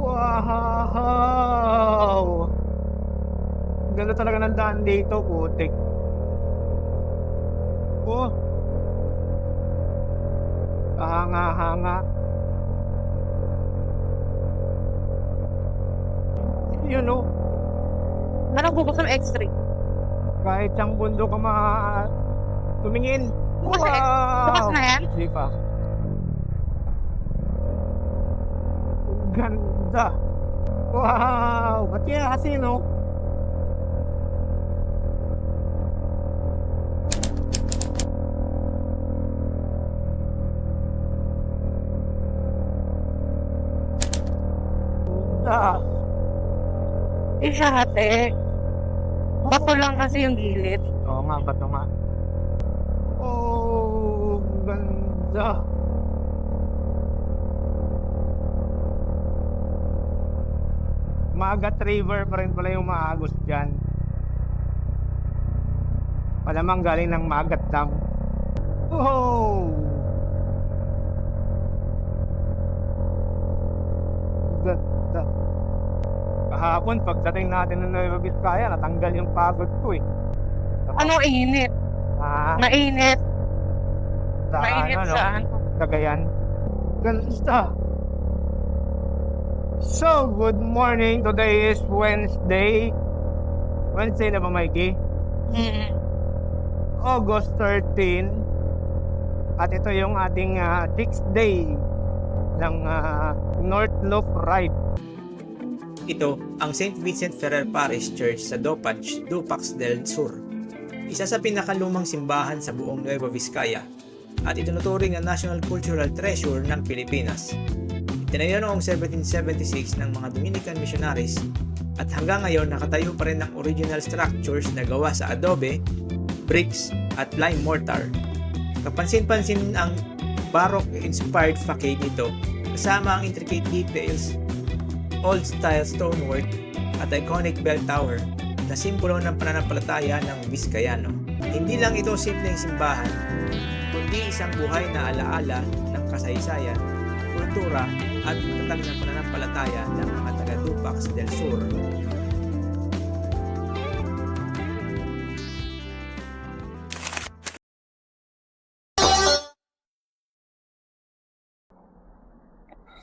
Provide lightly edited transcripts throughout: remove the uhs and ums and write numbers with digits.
Wow! Ganda talaga ng daan dito, putik. Oh, kahanga-hanga. Yun oh, Parang bubos ng X-ray. kahit siyang bundok ka tumingin. Bukas Wow! na yan? Hindi pa. Ang ganda. Wow! Ba't kaya kasi no? Ganda. Ate. Bato lang kasi yung gilid. Oo nga, bato nga. Oh, ganda. Maagat River pa rin pala yung maagos dyan. Malamang galing ng Maagat Dam. Oh! Ganda. Kahapon, pagdating natin ng Nueva Vizcaya, natanggal yung pagod ko eh. Ano init? Ah, Mainit. sa Mainit ano, no? saan? Cagayan. Ganda. So, good morning. Today is Wednesday. Wednesday na ba, Mikey? Hmm. August 13. At ito yung ating 6th day ng North Loop Ride. Ito ang St. Vincent Ferrer Parish Church sa Dopage, Dupax del Sur. Isa sa pinakalumang simbahan sa buong Nueva Vizcaya at itinuturing na National Cultural Treasure ng Pilipinas. Itinayo noong 1776 ng mga Dominican missionaries at hanggang ngayon nakatayo pa rin ang original structures na gawa sa adobe, bricks at lime mortar. Kapansin-pansin ang Baroque-inspired facade nito kasama ang intricate details, old-style stonework at iconic bell tower na simbolo ng pananampalataya ng Vizcayano. Hindi lang ito simpleng simbahan, kundi isang buhay na alaala ng kasaysayan, kultura at matatag na pananampalataya ng mga taga-Dupax del Sur.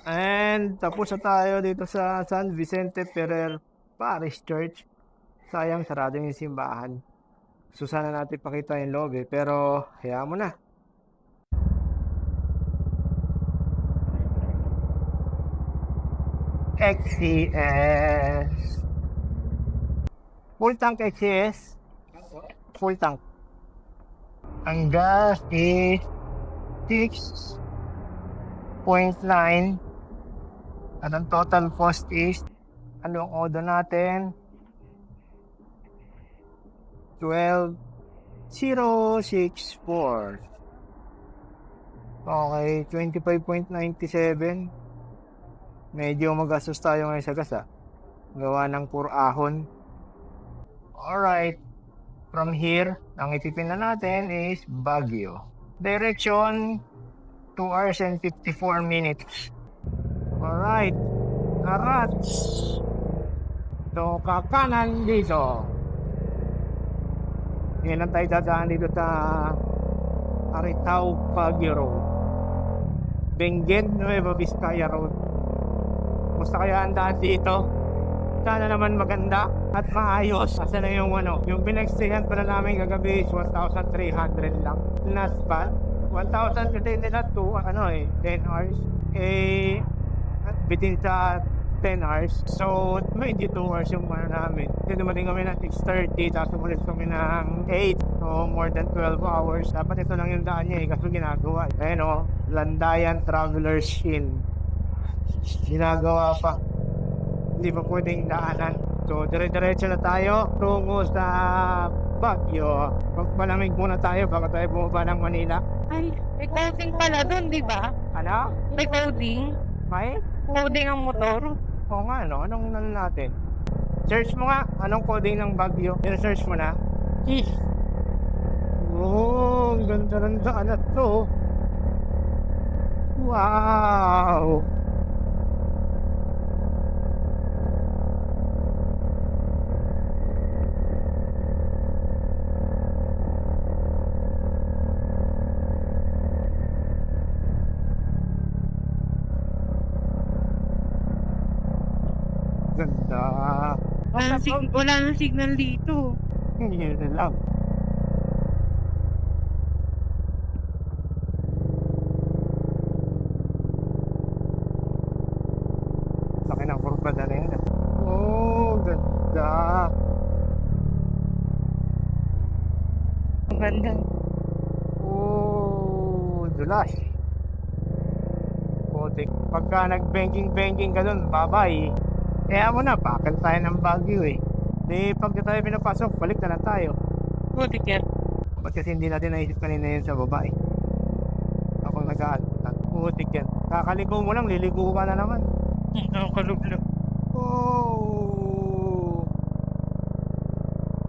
And tapos na tayo dito sa San Vicente Ferrer Parish Church. Sayang, sarado yung simbahan. So sana natin pakita yung loob eh. Pero hayaan mo na. XCS. Full tank XCS. Full tank. Ang gas is 6.9. At ang total cost is, ano ang order natin? 12,064. Okay, 25.97. Medyo magastos tayo ngayon sa gas gawa ng puro ahon. Alright, from here, ang ipipinda natin is Baguio. Direction, 2 hours and 54 minutes. Alright, Arats. So, kakanan dito. Yan ang tayo dadaan dito sa Aritao, Baguio Road. Benguet, Nueva Vizcaya Road. Musta kaya ang daan dito? Sana naman maganda at maayos. Asa na yung yung pinagstayhan pa na namin kagabi is 1,300 lang. Last pa, 1,000 kasi nila 10 hours. Within sa 10 hours. So, may 2 hours yung namin. Kasi dumating kami ng 6:30, tapos umalis kami ng 8. So, more than 12 hours. Dapat ito lang yung daan niya kasi ginagawa. Ayun Landayan Traveler's Inn. Ginagawa pa. Hindi pa pwedeng daanan. So, dire-diretso na tayo tungo sa Baguio. Magpalamig muna tayo bago tayo bumaba ng Manila. Ay, may coding pala doon, di ba? Ano? May coding. May? Coding ang motor. Oo nga, Anong natin? Search mo nga, anong coding ng Baguio? Search mo na. Oh, ang ganda ng daan na to. Wow! ganda. Wala nang signal dito. Yun na lang. Laki ng kurba na rin. Oh, ganda. Ang ganda. Oh, dulas. Putik. Pagka nag-banking ka dun, bye-bye. Kaya mo na, bakit tayo ng Baguio eh. Di pag tayo pinapasok, balik na lang tayo. Buti yan. Ba't kasi hindi natin naisip kanina yun sa baba eh. Ako nag-aalat. Putik yan. Kakaligo mo lang, liligo ka na naman. Ang kalublog. Oh,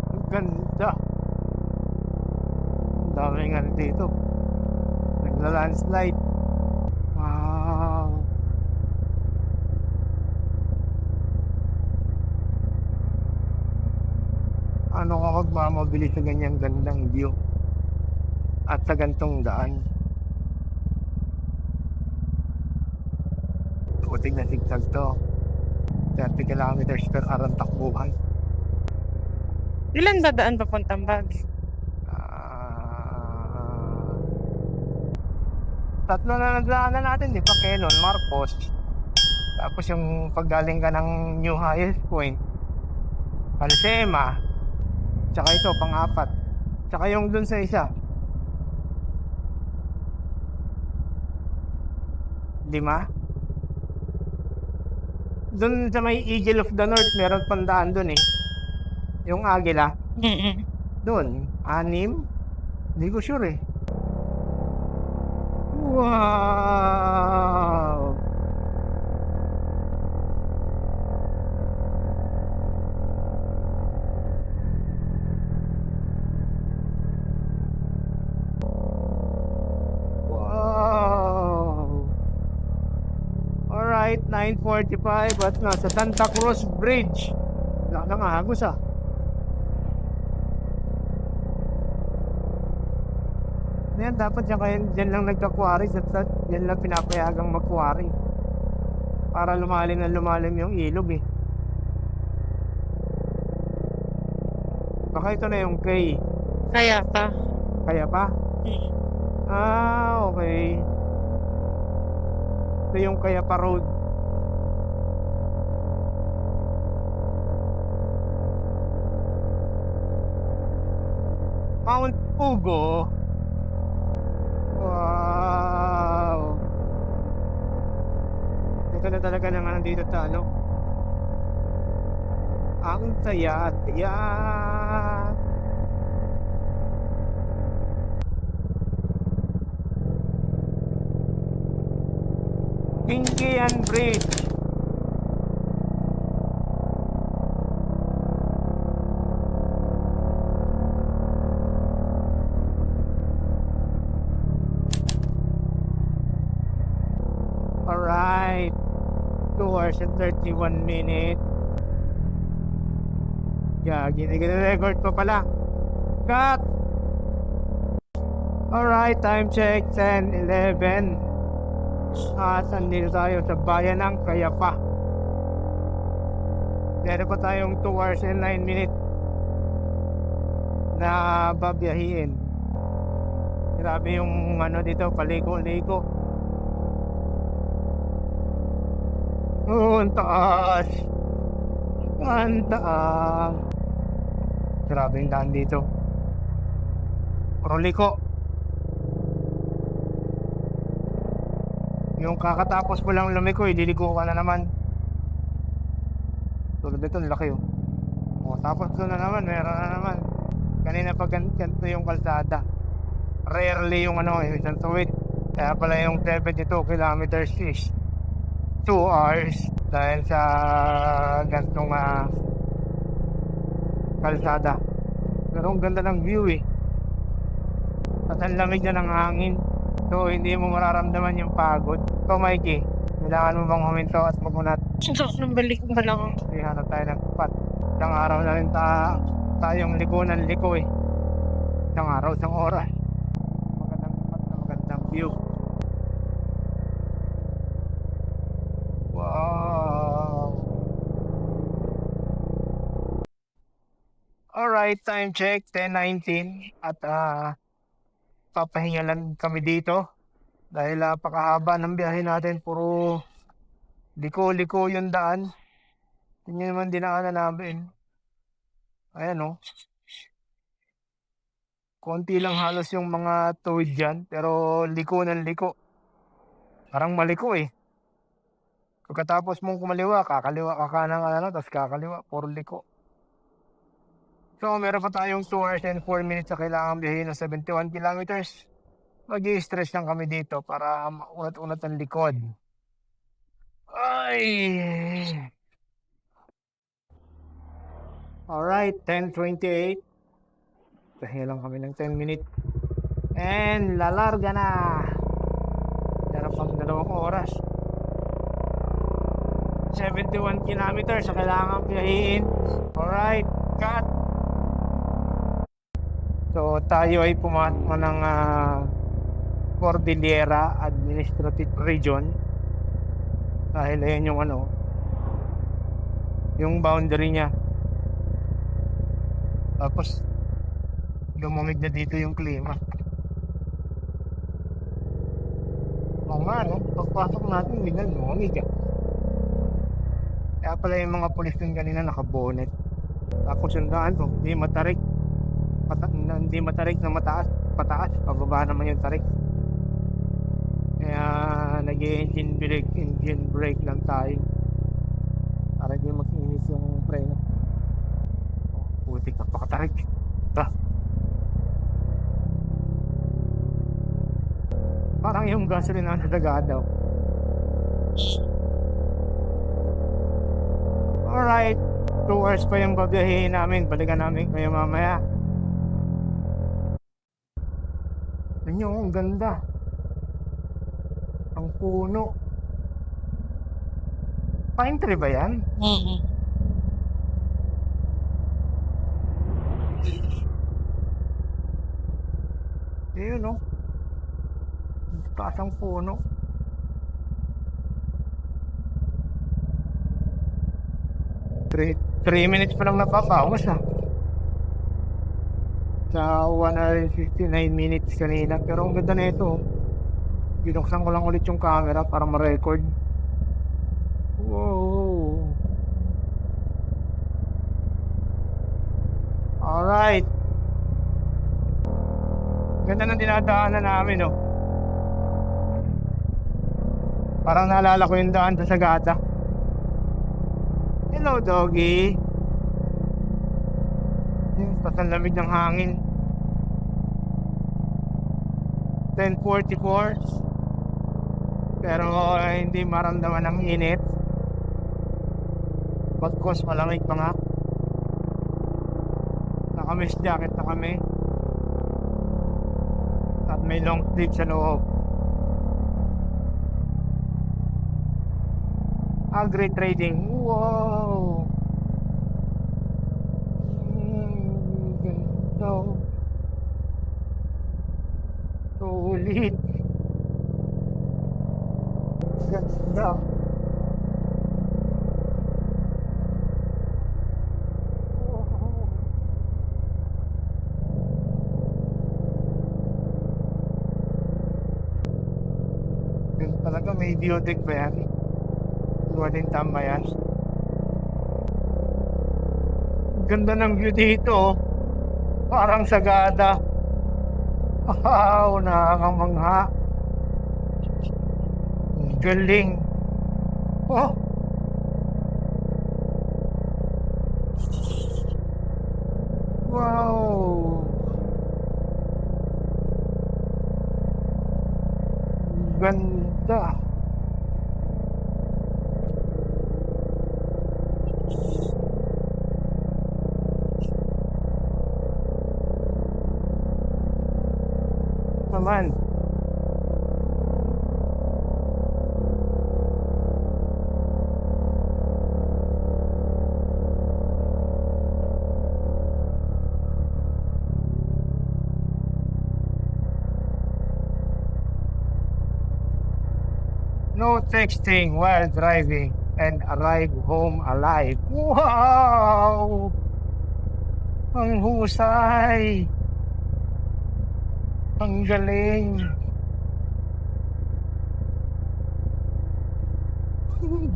ang ganda. Ang daming ano dito. Nagla-landslide. Wow. Ano ka magmamabili sa ganyang gandang view at sa gantong daan? Putik na sigsag to. 30 kilometers per hour ang takbuhan. Ilan ba daan papuntang Baguio? Tatlo na nadaanan natin, di ba? Quezon, Marcos. Tapos yung paggaling ka ng New Highest Point, Palsema, tsaka ito, pang-apat. Tsaka yung dun sa isa. 5. Dun sa may Eagle of the North, meron pandaan dun eh. Yung Agila. Dun, 6. Hindi ko sure eh. Wow! Wow! Alright, 9:45 at nasa Santa Cruz Bridge. Wala nang agos ah. Yan, dapat dyan lang nagka-quarries at dyan lang pinapayagang mag-quarry para lumalim na lumalim yung ilog eh. Baka ito na yung K. Kaya pa. Kaya pa? Ah, okay. Ito yung Kaya pa Road. Mount Pugo. Wow. Ito na talaga naman dito sa ano. Ang saya at tiyak. Pinkian Bridge. Alright. 2 hours and 31 minutes. Yeah, gini-record pa pala. Cut! Alright, time check 10:11. Sandito tayo sa bayan ng Kayapa. Meron pa tayong 2 hours and 9 minutes na babiyahin. Grabe yung ano dito, paliko-liko. Oh, ang taas. Ang taas. Grabe yung daan dito. Puro liko. Yung kakatapos mo lang lumiko, ililiko ka na naman. Tulad nito, laki oh. O, tapos doon na naman, meron na naman. Kanina pag ganito yung kalsada. Rarely yung ano, yung isang tuwid. Kaya pala yung 72 kilometers is 2 hours. Dahil sa ganitong kalsada. Pero ang ganda ng view eh. At ang lamig na ng hangin. So hindi mo mararamdaman yung pagod. So Mikey, kailangan mo bang huminto at magunat? Nang balik ba lang? Hanap tayo ng spot. Isang araw na rin tayong liko ng liko eh. Isang araw, isang oras. Magandang spot na magandang view. Wow! Alright, time check, 10:19 at papahinga lang kami dito dahil napakahaba ng biyahe natin, puro liko-liko yung daan. Tingnan naman dinaanan namin. Ayan oh. Konti lang halos yung mga tuwid dyan, pero liko ng liko. Parang maliko eh. Pagkatapos mong kumaliwa, kakaliwa ka kanan ka na, tapos kakaliwa, puro liko. So, meron pa tayong 2 hours and 4 minutes sa kailangan biyahin ng 71 kilometers. Mag-i-stress lang kami dito para maunat-unat ang likod. Ay! Alright, 10:28. Pahinga lang kami ng 10 minutes. And lalarga na! Meron pang 2 oras. 71 kilometers sa kailangan biyahin. Alright, cut! So tayo ay pumasok ng Cordillera Administrative Region dahil ayan yung yung boundary niya. Tapos lumamig na dito yung klima. Oo nga pagpasok natin biglang lumamig Kaya pala yung mga pulis yung kanina nakabonet. Tapos yung daan hindi matarik. Hindi matarik na pataas, pababa naman yung tarik. Kaya nag-engine brake lang tayo para hindi mag-inis yung preno. Putik na pakatarik. Parang yung gasoline na nagadaw. Alright, 2 hours pa yung babiyahin namin. Balikan namin kayo mamaya. Nyo, ang ganda. Ang puno. Pine tree ba yan? Ayun no. Taas ang puno. 3 minutes pa lang napapawas sa 1 hour and 59 minutes kanina. Pero ang ganda na ito. Binuksan ko lang ulit yung camera para ma-record. Wow. Alright. Ganda ng dinadaanan namin Parang naalala ko yung daan sa Sagada. Hello doggy. Ang lamig ng hangin. 10:44 pero hindi maramdaman ng init. Pagkos malamig pa nga. Naka-mesh jacket na kami at may long sleeve sa loob. Great trading. Wow. So sulit. Ganda. Yun talaga, may idiotic ba yan? Iwa din tama yan. Ganda ng view dito. Parang Sagada. Wow, nakakamangha. Galing. Oh. Wow. Ganda. Naman. No texting while driving and arrive home alive. Wow! Ang husay! Ang galing!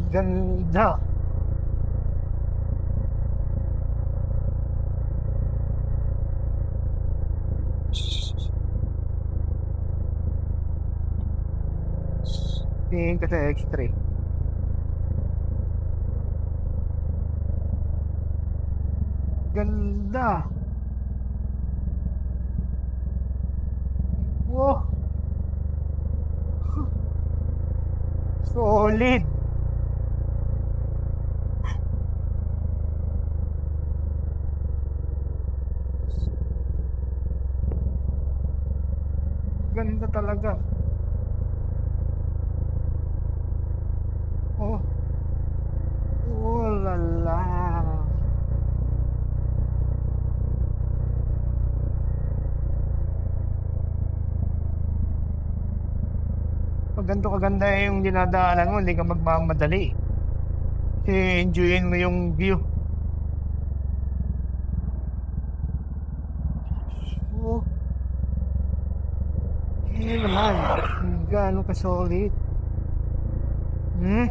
Ganda! Tingin ka sa X-ray. Ganda! Wow! Solid! Ganda talaga. Oh. Oh la la. Pag ganito kaganda yung dinadaanan mo, hindi ka magmamadali. Kasi enjoyin mo yung view. Oh. Eh naman, gaano ka solid. Hmm?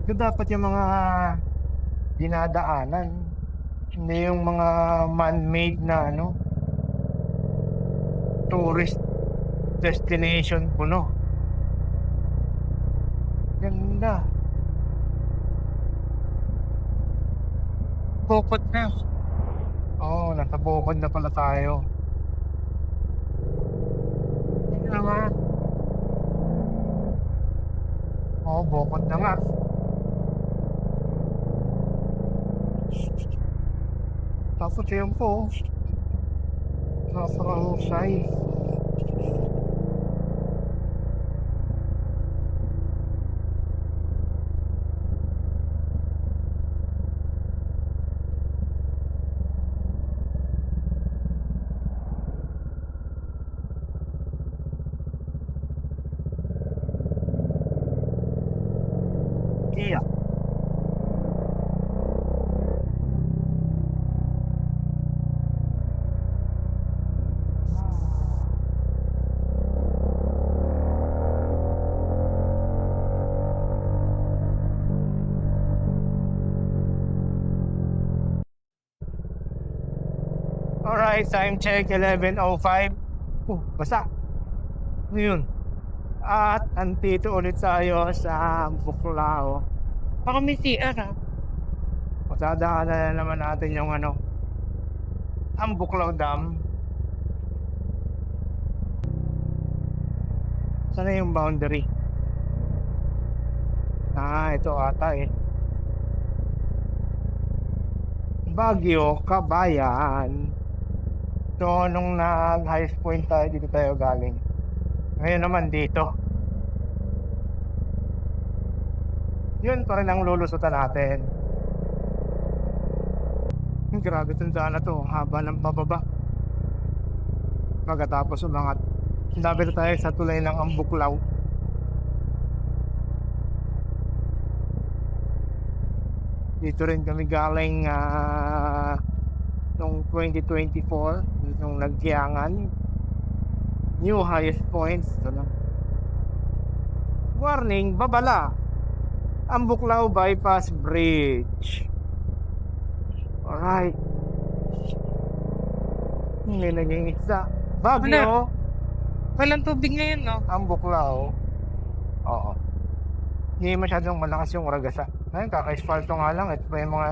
Ito dapat yung mga dinadaanan. Hindi yung mga man-made na tourist destination puno. Ganda. Bukod na. Oo, nasa bukod na pala tayo. Hindi naman. Oo, bukod na nga. Tapos yun po. Nasarangusay. Iya. Alright, time check 11:05. Basa. Ano yun? At andito ulit tayo sa Buklao. Baka may CR ah. Matadaanan na naman natin yung ang Buklao Dam. Sana yung boundary? Ito ata eh. Baguio, Kabayan. So, nung nag-highest point tayo, dito tayo galing. Ngayon naman dito. Yun pa rin ang lulusutan natin. Grabe itong daan na to. Haba ng pababa. Pagkatapos umangat. Lapit na tayo sa tulay ng Ambuklaw. Dito rin kami galing noong 2024 nung nagkiyangan. New highest points. Warning, babala. Ambuklaw Bypass Bridge. Alright. May naging isa. Baguio. Walang tubig ngayon, no? Ambuklaw. Oo. Hindi masyadong malakas yung ragasa. Ngayon, kaka-espalto nga lang. Ito pa yung mga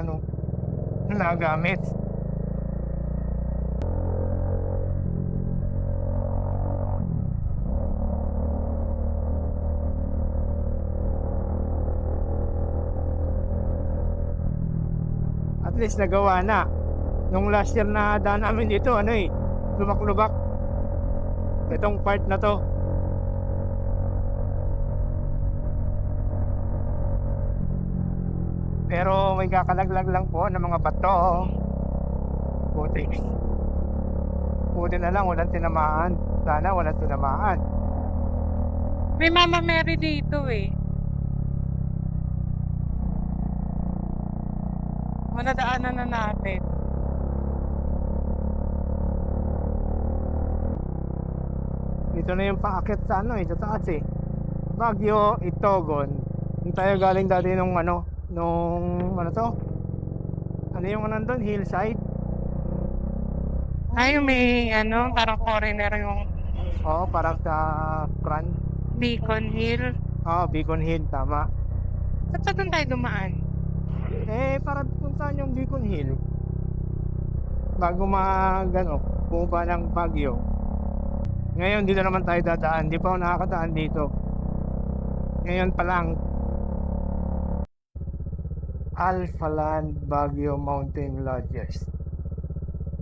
nagamit. At least nagawa na. Nung last year na daan namin dito, ano eh, lubak-lubak. Itong part na to. Pero may kakalaglag lang po ng mga bato. Puti. Puti na lang, walang tinamaan. Sana walang tinamaan. May Mama Mary dito eh. Manadaanan na natin. Dito na yung paakit sa ano eh, sa taas eh. Baguio, Itogon. Yung tayo galing dati nung ano to? Ano yung nandun? Hillside? Ay, may parang foreigner yung Oo, parang sa front. Beacon Hill. Oo, Beacon Hill, tama. Saan doon tayo dumaan? Para kung saan yung Beacon Hill. Bago bumaba ng Baguio. Ngayon, dito naman tayo dadaan. Di pa ako nakakadaan dito. Ngayon pa lang. Alphaland Baguio Mountain Lodges.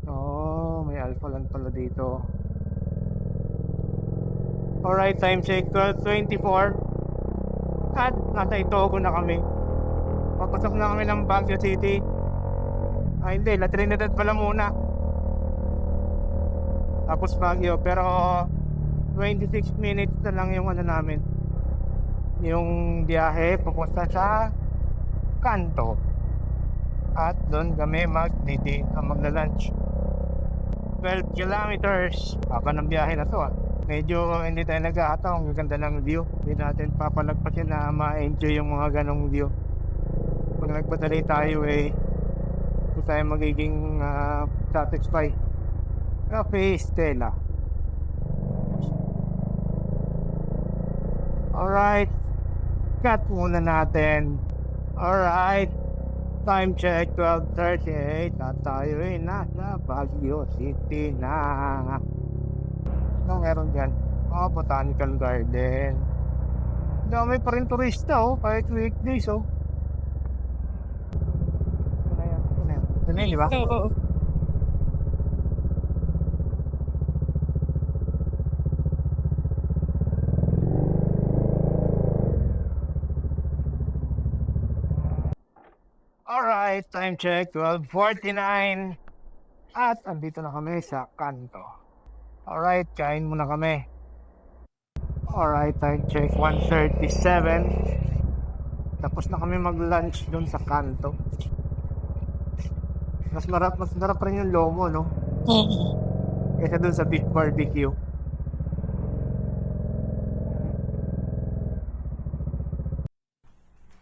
Oh, may Alphaland pala dito. Alright, time check 12:24. At nasa Itogo na kami. Papasok na kami ng Baguio City. Ay hindi, La Trinidad pala muna. Tapos Baguio, pero 26 minutes na lang yung namin. Yung biyahe papunta sa Kanto. At doon kami magla-lunch. 12 kilometers. Haba ng biyahe na to ah. Medyo hindi tayo nag-aataw. Ang ganda ng view. Hindi natin papalagpasin na ma-enjoy yung mga ganong view. Pag nagpadali tayo hindi tayo magiging satisfied. Cafe Stella. Alright. Cut muna natin. Alright. Time check 12:38. At tayo nasa Baguio City na. Ano meron dyan? Botanical Garden. Dami pa rin turista kahit weekdays Ito na yun, di ba? Oo. Alright, time check 12:49. At andito na kami sa Kanto. Alright, kain muna kami. Alright, time check 1:37. Tapos na kami mag-lunch doon sa Kanto. Mas marap pa rin yung lomo, no? Kaysa doon sa beef barbecue.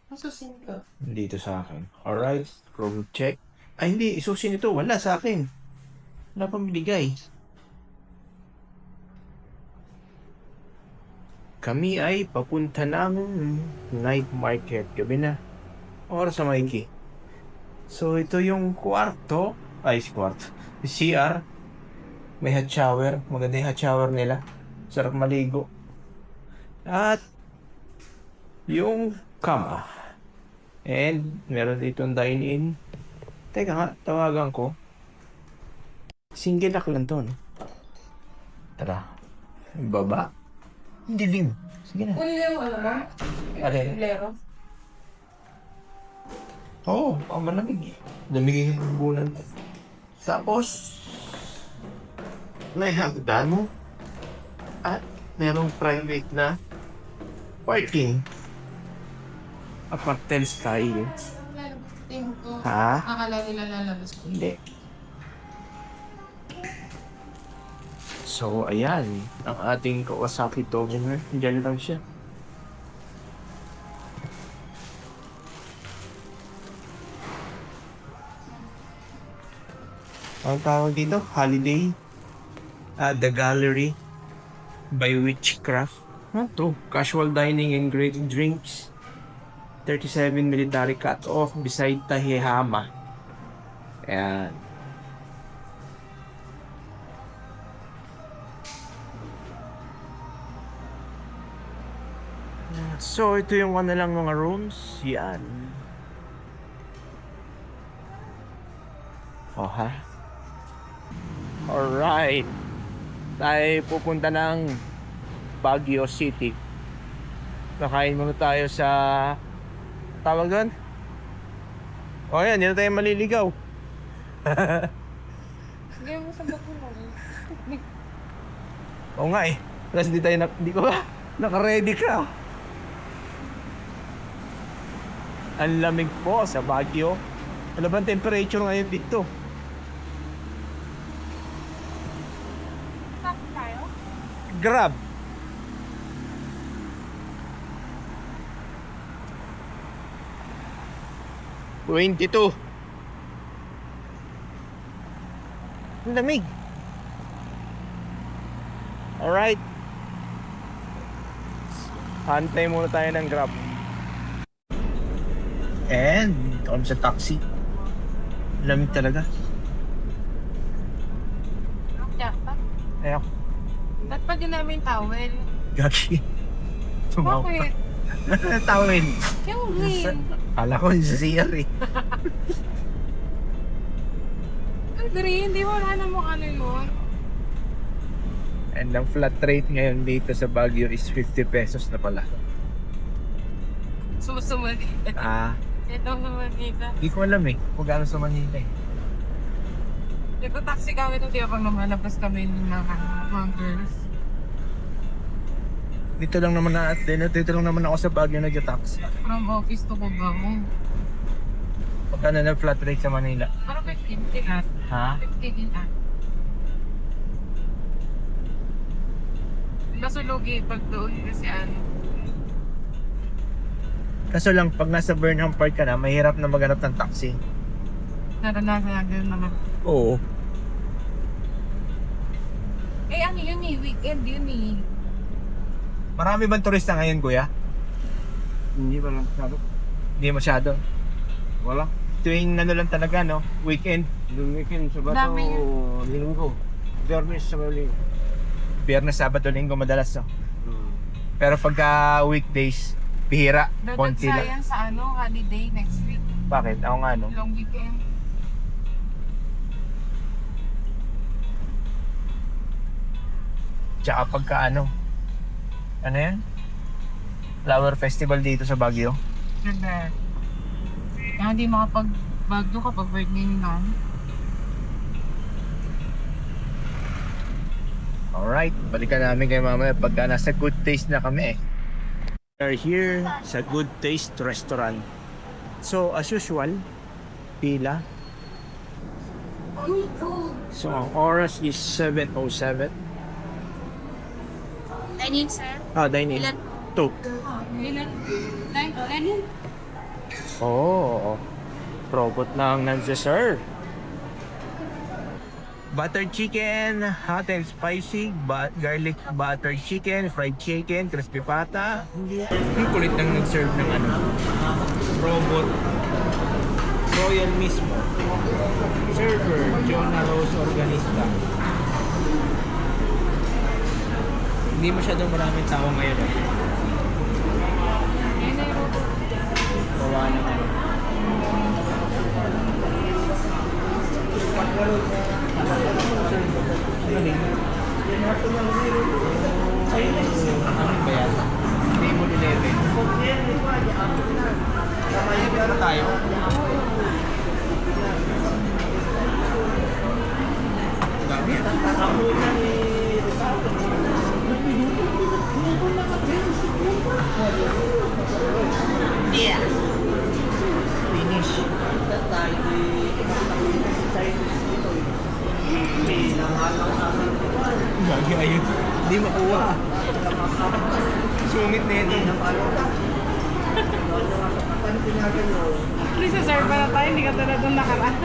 Masusin ko. Dito sa akin. Alright, room check. Ay hindi, isusin ito. Wala sa akin. Wala pang binigay. Kami ay papunta ng night market. Gabi na. Oras sa Mikey. So ito yung kwarto. Ay, kwarto. CR. May hot shower. Maganda yung hot shower nila. Sarap maligo. At yung kama. And meron ditong dine-in. Teka nga, tawagan ko. Single lock lang to, no? Tara. Baba. Dilim. Sige na. Uli mo Alin? Lero. Oo, malamig eh. Lamig yung bulan. Tapos, may hagdan mo. At merong private na parking. Apartel style. Tingin ko. Ha? Akala nila lalabas ko. Hindi. So, ayan. Ang ating Kawasaki Dominar. Diyan lang siya. Ang tawag dito? Holiday. The Gallery by Witchcraft. Ano to? Casual dining and great drinks. 37 military cut-off beside Tahihama. Ayan. So, ito yung lang mga rooms. Yan. ha. Alright. Tayo pupunta ng Baguio City. Nakain muna tayo sa tawag doon. O yan, hindi na tayo maliligaw. Hindi mo sa bakulong. Oo nga eh. Kasi di ko naka-ready ka. Ang lamig po sa Baguio. Ano ba ang temperature ngayon dito? Saan tayo? Grab. $22. Ang lamig. Alright. Hantay muna tayo ng Grab. And kami sa taxi. Lamig talaga. Dapat. Ayaw. Ba't pa din namin towel? Gagi. Tumawa pa. Bakit? Tawin. Yung green. Kala ko yung CR eh. Yung green, di wala namang ano yun. And ang flat rate ngayon dito sa Baguio is 50 pesos na pala. Susunod. Ah, Ito naman dito. di ko alam eh kung gaano sa Manila eh. Ito taxi kami nung di ako lumalabas kami ng mga hangers. Dito lang naman ako sa Baguio nag-taxi. From office to Cubao. Pagkano na flat rate sa Manila? Parang 15 din at. Ha? 15 din at. Masulugi pag doon kasi ano. Kaso lang pag nasa Burnham Park ka na, mahirap na maghanap ng taxi. Naranasan na gano'n naman. Oo. Eh ano yun eh, weekend yun eh. Marami bang turista ngayon, kuya? Hindi ba lang masyado? Hindi masyado. Wala. Tuwing ano lang talaga, no? Weekend. Yung weekend, Sabado, Dami Linggo. Biyernes sa Linggo. Biyernes, Sabado, Linggo madalas, no? Pero pagka weekdays, bihira. Konti lang. Dadagsaya sa ano, holiday next week. Bakit? Ako nga, no? Long weekend. Tsaka pagka ano yan? Flower Festival dito sa Baguio. Ganda. Kaya hindi makapag-bagyo kapag birthday ni Nan. Alright, balikan namin kayo mamaya pagka nasa Good Taste na kami. We are here sa Good Taste Restaurant. So, as usual, pila. So, ang oras is 7:07. Dining, sir? Dine-in. Ilan? 2. Ilan? Dining? Oh, robot na ang nagsaserve. Butter chicken, hot and spicy, garlic butter chicken, fried chicken, crispy pata. Ang kulit nang nag-serve ng ano, robot. Royal mismo. Server, Jonah Rose Organista. Hindi masyadong maraming tao ngayon eh. Bawa naman. Ano ba yan? Table 11. Ano tayo? Dami yan. Yeah. Finish. Gagi ayun. Hindi makuha. Sumit na ito. Please, sir, para tayo, hindi ka talagang nakaraan.